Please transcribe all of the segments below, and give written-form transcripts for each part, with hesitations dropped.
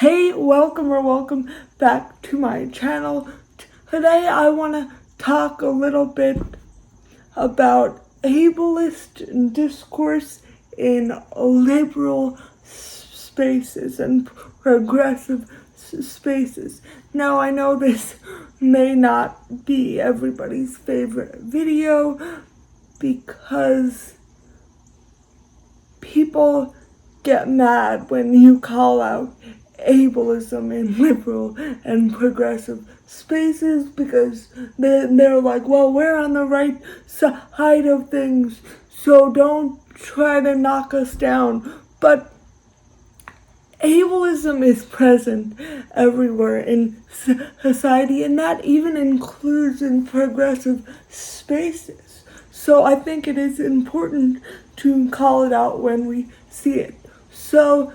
Hey, welcome back to my channel. Today I want to talk a little bit about ableist discourse in liberal spaces and progressive spaces. Now, I know this may not be everybody's favorite video because people get mad when you call out ableism in liberal and progressive spaces because they're like, well, we're on the right side of things, so don't try to knock us down. But ableism is present everywhere in society, and that even includes in progressive spaces. So I think it is important to call it out when we see it. So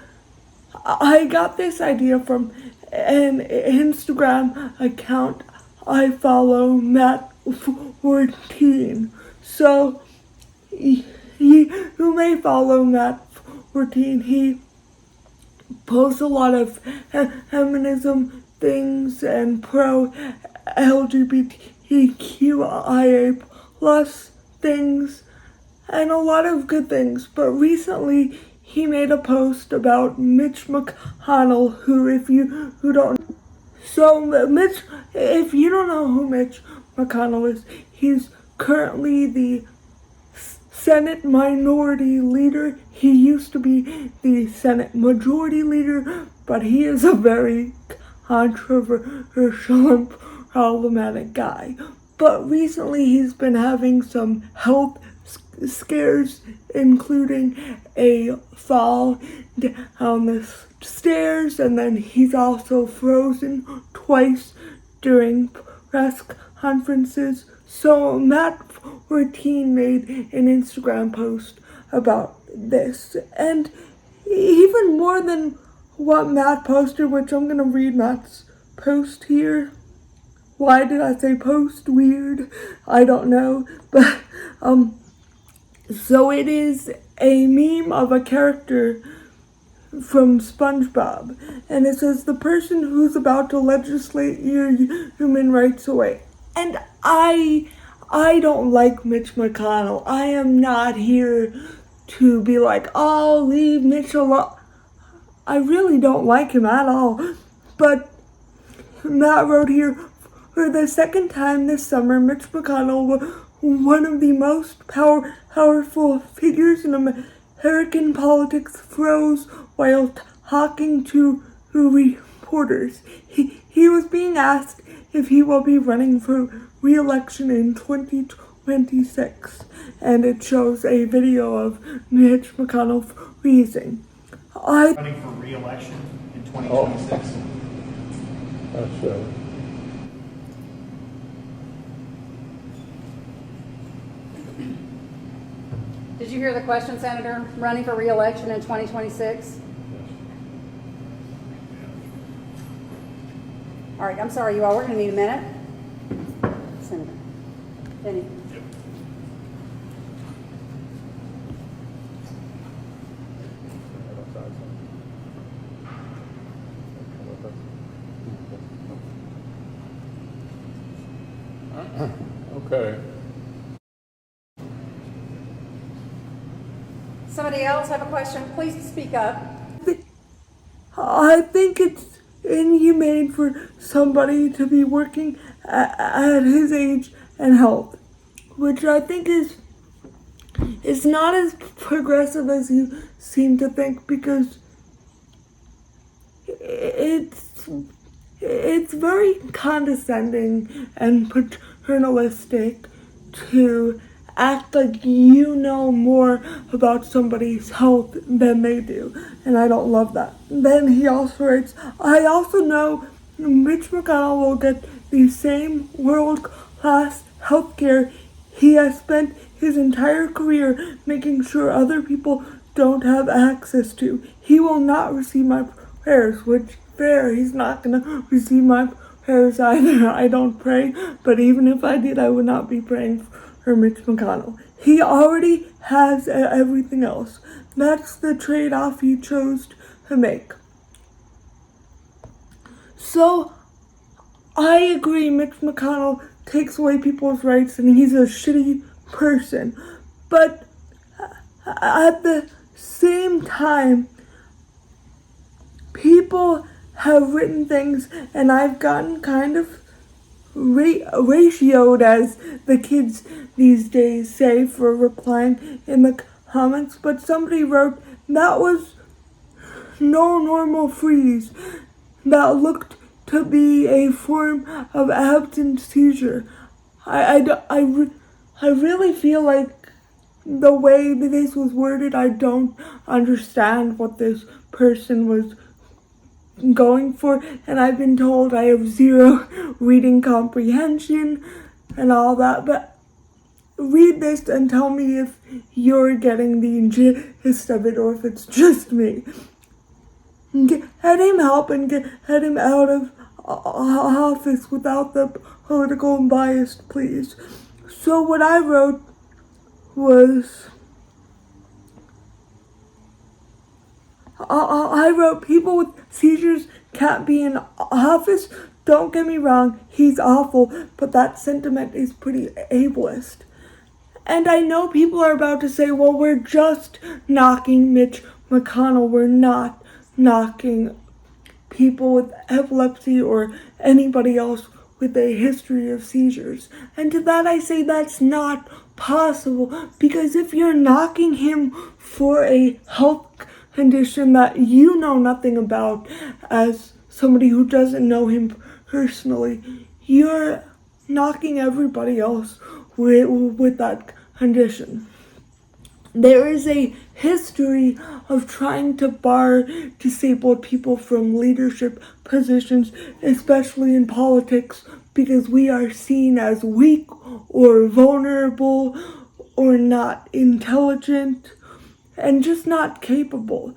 I got this idea from an Instagram account I follow, Matt14. So you may follow Matt14. He posts a lot of feminism things and pro LGBTQIA plus things and a lot of good things. But recently he made a post about Mitch McConnell, who, if you don't know who Mitch McConnell is, he's currently the Senate Minority Leader. He used to be the Senate Majority Leader, but he is a very controversial and problematic guy. But recently he's been having some health scares, including a fall down the stairs, and then he's also frozen twice during press conferences. So Matt14 made an Instagram post about this, and even more than what Matt posted, which I'm gonna read Matt's post here. Why did I say post? Weird. I don't know, but so it is a meme of a character from SpongeBob, and it says, the person who's about to legislate your human rights away. And I don't like Mitch McConnell. I am not here to be like, oh, leave Mitch alone. I really don't like him at all. But Matt wrote here, for the second time this summer, Mitch McConnell, one of the most powerful figures in American politics, froze while talking to reporters. He was being asked if he will be running for re-election in 2026, and it shows a video of Mitch McConnell freezing. Running for re-election in 2026. That's right. Did you hear the question, Senator? Running for re-election in 2026? All right, I'm sorry, you all. We're going to need a minute. Senator. Benny. Yep. Okay. Somebody else have a question? Please speak up. I think it's inhumane for somebody to be working at his age and health, which I think is not as progressive as you seem to think, because it's very condescending and paternalistic to act like you know more about somebody's health than they do, and I don't love that. Then he also writes, I also know Mitch McConnell will get the same world-class healthcare he has spent his entire career making sure other people don't have access to. He will not receive my prayers, which fair, he's not gonna receive my prayers either. I don't pray, but even if I did, I would not be praying for Mitch McConnell. He already has everything else. That's the trade-off he chose to make. So, I agree Mitch McConnell takes away people's rights and he's a shitty person. But at the same time, people have written things and I've gotten kind of ratioed, as the kids these days say, for replying in the comments. But somebody wrote, that was no normal freeze. That looked to be a form of absent seizure. I really feel like the way that this was worded, I don't understand what this person was going for, and I've been told I have zero reading comprehension and all that, but read this and tell me if you're getting the gist of it or if it's just me. Let him help and get him out of office without the political bias, please. So what I wrote was, I wrote, people with seizures can't be in office. Don't get me wrong, he's awful, but that sentiment is pretty ableist. And I know people are about to say, well, we're just knocking Mitch McConnell. We're not knocking people with epilepsy or anybody else with a history of seizures. And to that I say that's not possible, because if you're knocking him for a health condition that you know nothing about, as somebody who doesn't know him personally, you're knocking everybody else with that condition. There is a history of trying to bar disabled people from leadership positions, especially in politics, because we are seen as weak or vulnerable or not intelligent and just not capable.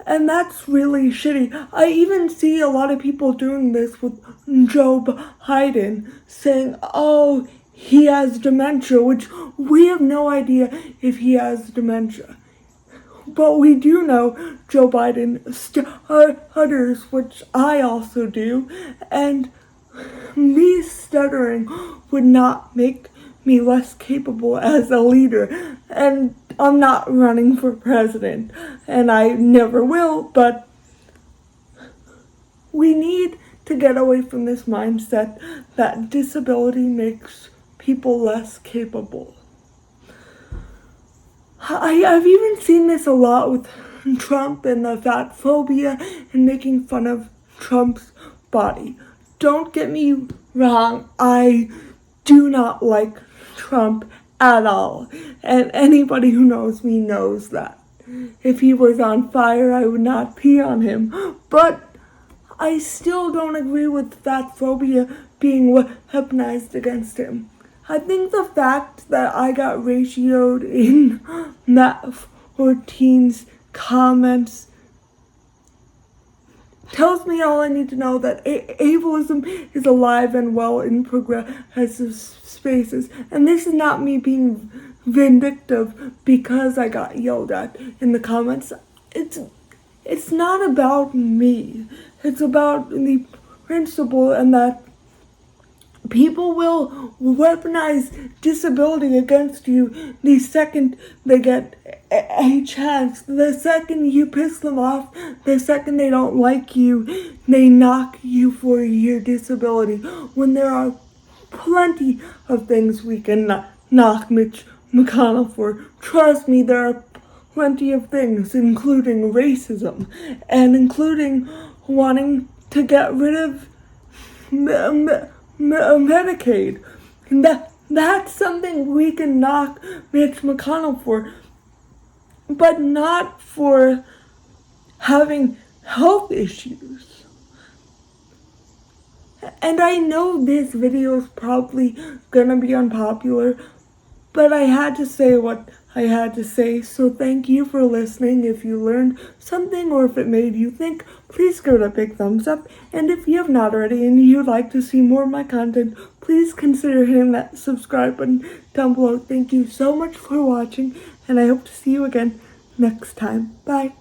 And that's really shitty. I even see a lot of people doing this with Joe Biden, saying, oh, he has dementia, which we have no idea if he has dementia. But we do know Joe Biden stutters, which I also do, and me stuttering would not make me less capable as a leader. And I'm not running for president, and I never will, but we need to get away from this mindset that disability makes people less capable. I've even seen this a lot with Trump and the fat phobia and making fun of Trump's body. Don't get me wrong, I do not like Trump at all, and anybody who knows me knows that. If he was on fire, I would not pee on him, but I still don't agree with fat phobia being weaponized against him. I think the fact that I got ratioed in Matt 14's comments tells me all I need to know, that ableism is alive and well in progressive spaces. And this is not me being vindictive because I got yelled at in the comments. It's not about me. It's about the principle, and that people will weaponize disability against you the second they get a chance. The second you piss them off, the second they don't like you, they knock you for your disability. When there are plenty of things we can knock Mitch McConnell for. Trust me, there are plenty of things, including racism, and including wanting to get rid of Medicaid. And that's something we can knock Mitch McConnell for, but not for having health issues. And I know this video is probably gonna be unpopular, but I had to say what I had to say, so thank you for listening. If you learned something or if it made you think, please give it a big thumbs up. And if you have not already and you'd like to see more of my content, please consider hitting that subscribe button down below. Thank you so much for watching, and I hope to see you again next time. Bye.